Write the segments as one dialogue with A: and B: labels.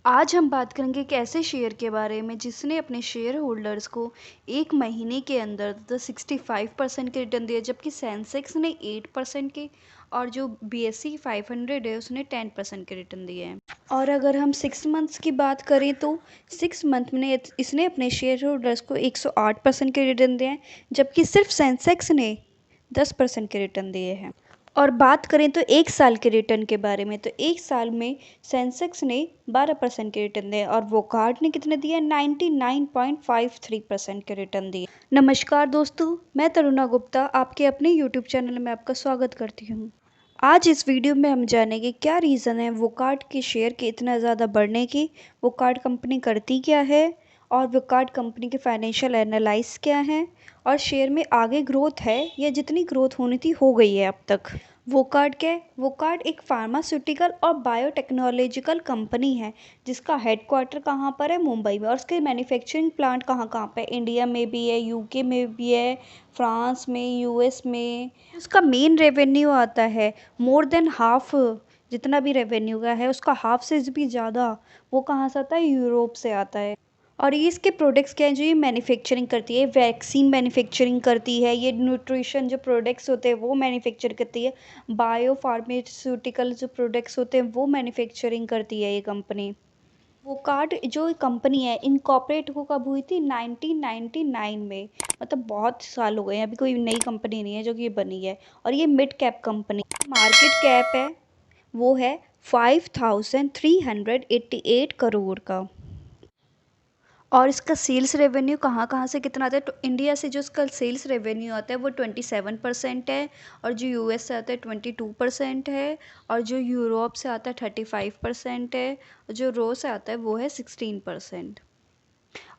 A: आज हम बात करेंगे एक ऐसे शेयर के बारे में जिसने अपने शेयर होल्डर्स को एक महीने के अंदर 65% के रिटर्न दिया, जबकि सेंसेक्स ने 8% के और जो BSE 500 है उसने 10% के रिटर्न दिए हैं। और अगर हम 6 मंथ्स की बात करें तो 6 मंथ में इसने अपने शेयर होल्डर्स को 108% के रिटर्न दिए हैं, जबकि सिर्फ सेंसेक्स ने 10% के रिटर्न दिए हैं। और बात करें तो 1 साल के रिटर्न के बारे में, तो 1 साल में सेंसेक्स ने 12% के रिटर्न दिए और वोकार्ड ने कितने दिए 99.53% के रिटर्न दिए। नमस्कार दोस्तों, मैं तरुणा गुप्ता आपके अपने यूट्यूब चैनल में आपका स्वागत करती हूँ। आज इस वीडियो में हम जानेंगे क्या रीज़न है वोकार्ड के शेयर के इतना ज़्यादा बढ़ने की, वोकार्ड कंपनी करती क्या है और वोकार्ड कंपनी के फाइनेंशियल एनालाइज क्या हैं और शेयर में आगे ग्रोथ है या जितनी ग्रोथ होनी थी हो गई है अब तक। वोकार्ड क्या है? वोकार्ड एक फार्मास्यूटिकल और बायोटेक्नोलॉजिकल कंपनी है जिसका हेडक्वार्टर कहाँ पर है? मुंबई में। और उसके मैन्युफैक्चरिंग प्लांट कहाँ कहाँ पे? इंडिया में भी है, यूके में भी है, फ्रांस में, यूएस में। उसका मेन रेवेन्यू आता है मोर देन हाफ, जितना भी रेवेन्यू का है उसका हाफ से भी ज़्यादा वो कहाँ से आता है? यूरोप से आता है। और ये इसके प्रोडक्ट्स क्या हैं जो ये मैन्युफैक्चरिंग करती है? वैक्सीन मैन्युफैक्चरिंग करती है, ये न्यूट्रिशन जो प्रोडक्ट्स होते हैं वो मैन्युफैक्चर करती है, बायो फार्मास्यूटिकल जो प्रोडक्ट्स होते हैं वो मैन्युफैक्चरिंग करती है ये कंपनी। वोकार्ड जो कंपनी है इनकॉर्पोरेट को कब हुई थी? 1999 में। मतलब बहुत साल हो गए हैं, अभी कोई नई कंपनी नहीं है जो कि ये बनी है। और ये mid cap company, market cap है वो है 5388 करोड़ का। और इसका सेल्स रेवेन्यू कहाँ कहाँ से कितना आता है? तो इंडिया से जो इसका सेल्स रेवेन्यू आता है वो 27% है, और जो यूएस से आता है 22% है, और जो यूरोप से आता है 35% है, और जो रो से आता है वो है 16%।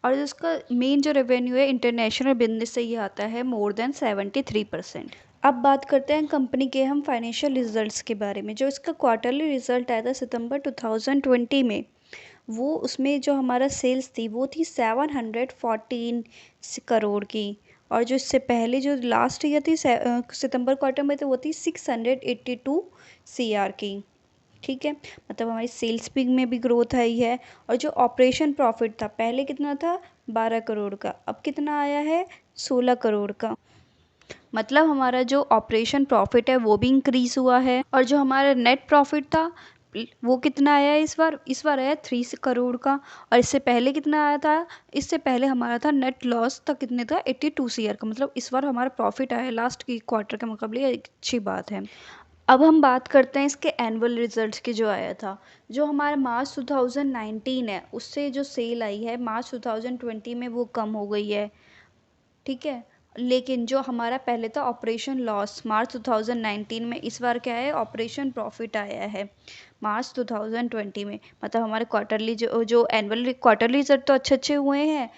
A: और जो इसका मेन जो रेवेन्यू है इंटरनेशनल बिजनेस से ये आता है मोर देन 73%। अब बात करते हैं कंपनी के हम फाइनेंशियल रिजल्ट्स के बारे में। जो इसका क्वार्टरली रिजल्ट आया था सितंबर 2020 में, वो उसमें जो हमारा सेल्स थी वो थी 714 करोड़ की। और जो इससे पहले जो लास्ट ईयर थी सितंबर क्वार्टर में, तो वो थी 682 CR की। ठीक है, मतलब हमारी सेल्स भी में भी ग्रोथ आई है। और जो ऑपरेशन प्रॉफिट था पहले कितना था? 12 करोड़ का, अब कितना आया है? 16 करोड़ का। मतलब हमारा जो ऑपरेशन प्रॉफिट है वो भी इंक्रीज़ हुआ है। और जो हमारा नेट प्रॉफिट था वो कितना आया है इस बार आया 3 करोड़ का। और इससे पहले कितना आया था? इससे पहले हमारा था नेट लॉस था कितने था? 82 CR का। मतलब इस बार हमारा प्रॉफिट आया लास्ट की क्वार्टर के मुकाबले, एक अच्छी बात है। अब हम बात करते हैं इसके एनुअल रिजल्ट्स की। जो आया था, जो हमारा मार्च 2019 है उससे जो सेल आई है मार्च 2020 में वो कम हो गई है। ठीक है, लेकिन जो हमारा पहले था ऑपरेशन लॉस मार्च 2019 में, इस बार क्या है? ऑपरेशन प्रॉफिट आया है मार्च 2020 में। मतलब हमारे क्वार्टरली जो एनुअल क्वार्टरली रिजल्ट तो अच्छे हुए हैं,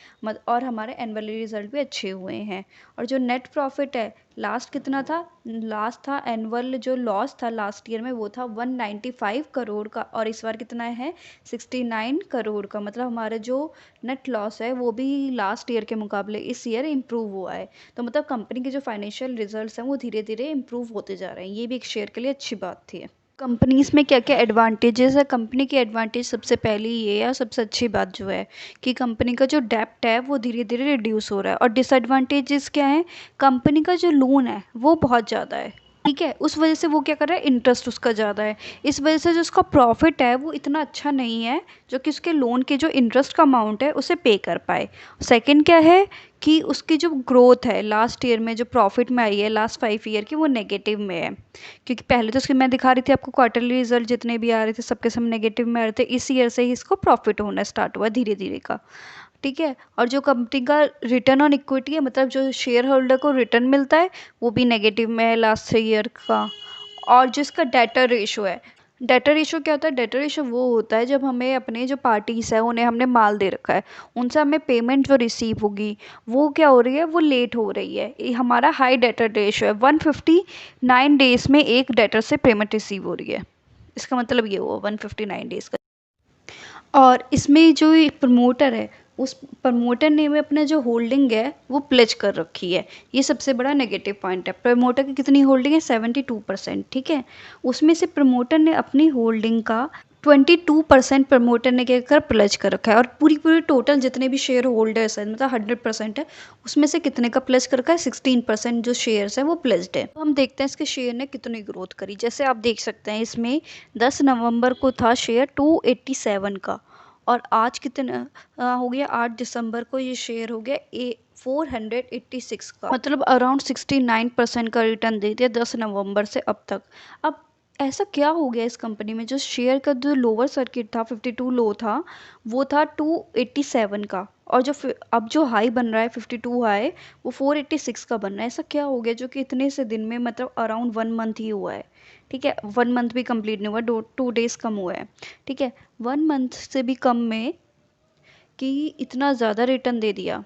A: और हमारे एनुअली रिजल्ट भी अच्छे हुए हैं। और जो नेट प्रॉफिट है लास्ट कितना था? लास्ट था एनुअल जो लॉस था लास्ट ईयर में वो था 195 करोड़ का, और इस बार कितना है? 69 करोड़ का। मतलब हमारा जो नेट लॉस है वो भी लास्ट ईयर के मुकाबले इस ईयर इम्प्रूव हुआ है। तो मतलब कंपनी के जो फाइनेंशियल रिजल्ट्स हैं वो धीरे धीरे इम्प्रूव होते जा रहे हैं। ये भी एक शेयर के लिए अच्छी बात थी। कंपनीज़ में क्या क्या एडवांटेजेस है? कंपनी की एडवांटेज सबसे पहली ये है, सबसे अच्छी बात जो है कि कंपनी का जो डेप्ट है वो धीरे धीरे रिड्यूस हो रहा है। और डिसएडवांटेजेस क्या है? कंपनी का जो लोन है वो बहुत ज़्यादा है। ठीक है, उस वजह से वो क्या कर रहा है? इंटरेस्ट उसका ज़्यादा है। इस वजह से जो उसका प्रॉफिट है वो इतना अच्छा नहीं है जो कि उसके लोन के जो इंटरेस्ट का अमाउंट है उसे पे कर पाए। सेकंड क्या है कि उसकी जो ग्रोथ है लास्ट ईयर में जो प्रॉफिट में आई है लास्ट 5 ईयर की, वो नेगेटिव में है। क्योंकि पहले तो उसकी मैं दिखा रही थी आपको क्वार्टरली रिजल्ट जितने भी आ रहे थे सबके सब नेगेटिव में आ रहे थे। इस ईयर से ही इसको प्रॉफिट होना स्टार्ट हुआ धीरे धीरे का। ठीक है, और जो कंपनी का रिटर्न ऑन इक्विटी है, मतलब जो शेयर होल्डर को रिटर्न मिलता है वो भी नेगेटिव में है लास्ट 6 ईयर का। और जिसका डेटर रेशो है, डेटर रेशो क्या होता है? डेटर रेशो वो होता है जब हमें अपने जो पार्टीज़ है उन्हें हमने माल दे रखा है, उनसे हमें पेमेंट जो रिसीव होगी वो क्या हो रही है? वो लेट हो रही है। ये हमारा हाई डेटर रेशो है, 159 डेज में एक डेटर से पेमेंट रिसीव हो रही है। इसका मतलब ये हुआ 159 डेज का। और इसमें जो ये प्रमोटर है उस प्रमोटर ने में अपना जो होल्डिंग है वो प्लेज कर रखी है। ये सबसे बड़ा नेगेटिव पॉइंट है। प्रमोटर की कितनी होल्डिंग है? 72%। ठीक है, उसमें से प्रमोटर ने अपनी होल्डिंग का 22% प्रमोटर ने क्या कर प्लेज कर रखा है, और पूरी पूरी टोटल जितने भी शेयर होल्डर्स हैं, मतलब 100% है, उसमें से कितने का प्लेज कर रखा है, 16% जो शेयर्स है वो प्लेज्ड है। तो हम देखते हैं इसके शेयर ने कितनी ग्रोथ करी। जैसे आप देख सकते हैं इसमें 10 नवंबर को था शेयर 287 का, और आज कितना हो गया, 8 दिसंबर को ये शेयर हो गया 486 का, मतलब अराउंड 69% का रिटर्न दे दिया 10 नवंबर से अब तक। अब ऐसा क्या हो गया इस कंपनी में, जो शेयर का जो लोअर सर्किट था 52 लो था, वो था 287 का, और जो अब जो हाई बन रहा है 52 हाई, वो 486 का बन रहा है। ऐसा क्या हो गया जो कि इतने से दिन में, मतलब अराउंड 1 मंथ ही हुआ है, ठीक है, 1 मंथ भी कंप्लीट नहीं हुआ, 2 डेज कम हुआ है, ठीक है, 1 मंथ से भी कम में कि इतना ज़्यादा रिटर्न दे दिया।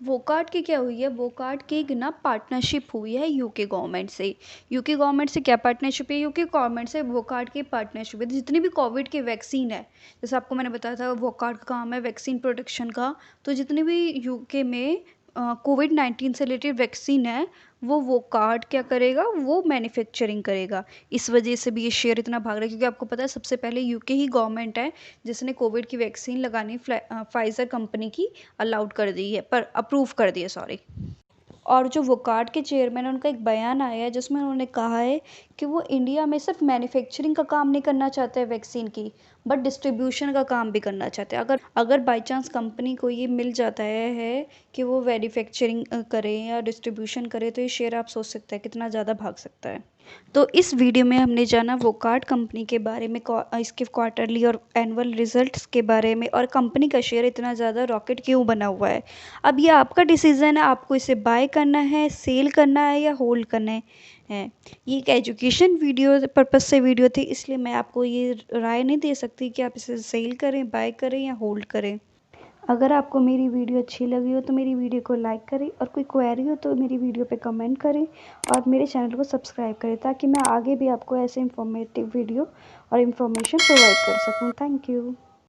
A: वोकार्ड की क्या हुई है, वोकार्ड की एक ना पार्टनरशिप हुई है यूके गवर्नमेंट से। यूके गवर्नमेंट से क्या पार्टनरशिप है, यूके गवर्नमेंट से वोकार्ड की पार्टनरशिप है। जितनी भी कोविड की वैक्सीन है, जैसे आपको मैंने बताया था वोकार्ड का काम है वैक्सीन प्रोडक्शन का, तो जितनी भी यूके में कोविड-19 से रिलेटेड वैक्सीन है, वो वोकार्ड क्या करेगा, वो मैन्युफैक्चरिंग करेगा। इस वजह से भी ये शेयर इतना भाग रहा है, क्योंकि आपको पता है सबसे पहले यूके ही गवर्नमेंट है जिसने कोविड की वैक्सीन लगानी फाइजर कंपनी की अलाउड कर दी है, पर अप्रूव कर दी है, सॉरी। और जो वोकार्ड के चेयरमैन है, उनका एक बयान आया है जिसमें उन्होंने कहा है कि वो इंडिया में सिर्फ मैन्युफैक्चरिंग का काम नहीं करना चाहते हैं वैक्सीन की, बट डिस्ट्रीब्यूशन का काम भी करना चाहते हैं। अगर अगर बाई चांस कंपनी को ये मिल जाता है कि वो मैन्युफैक्चरिंग करे या डिस्ट्रीब्यूशन करे, तो ये शेयर आप सोच सकते हैं कितना ज़्यादा भाग सकता है। तो इस वीडियो में हमने जाना वोकार्ड कंपनी के बारे में, इसके क्वार्टरली और एनुअल रिजल्ट्स के बारे में, और कंपनी का शेयर इतना ज़्यादा रॉकेट क्यों बना हुआ है। अब ये आपका डिसीज़न है, आपको इसे बाय करना है, सेल करना है या होल्ड करना है। ये एक एजुकेशन वीडियो पर्पस से वीडियो थी, इसलिए मैं आपको ये राय नहीं दे सकती कि आप इसे सेल करें, बाय करें या होल्ड करें। अगर आपको मेरी वीडियो अच्छी लगी हो तो मेरी वीडियो को लाइक करें, और कोई क्वेरी हो तो मेरी वीडियो पे कमेंट करें, और मेरे चैनल को सब्सक्राइब करें, ताकि मैं आगे भी आपको ऐसे इंफॉर्मेटिव वीडियो और इन्फॉर्मेशन प्रोवाइड कर सकूं। Thank you.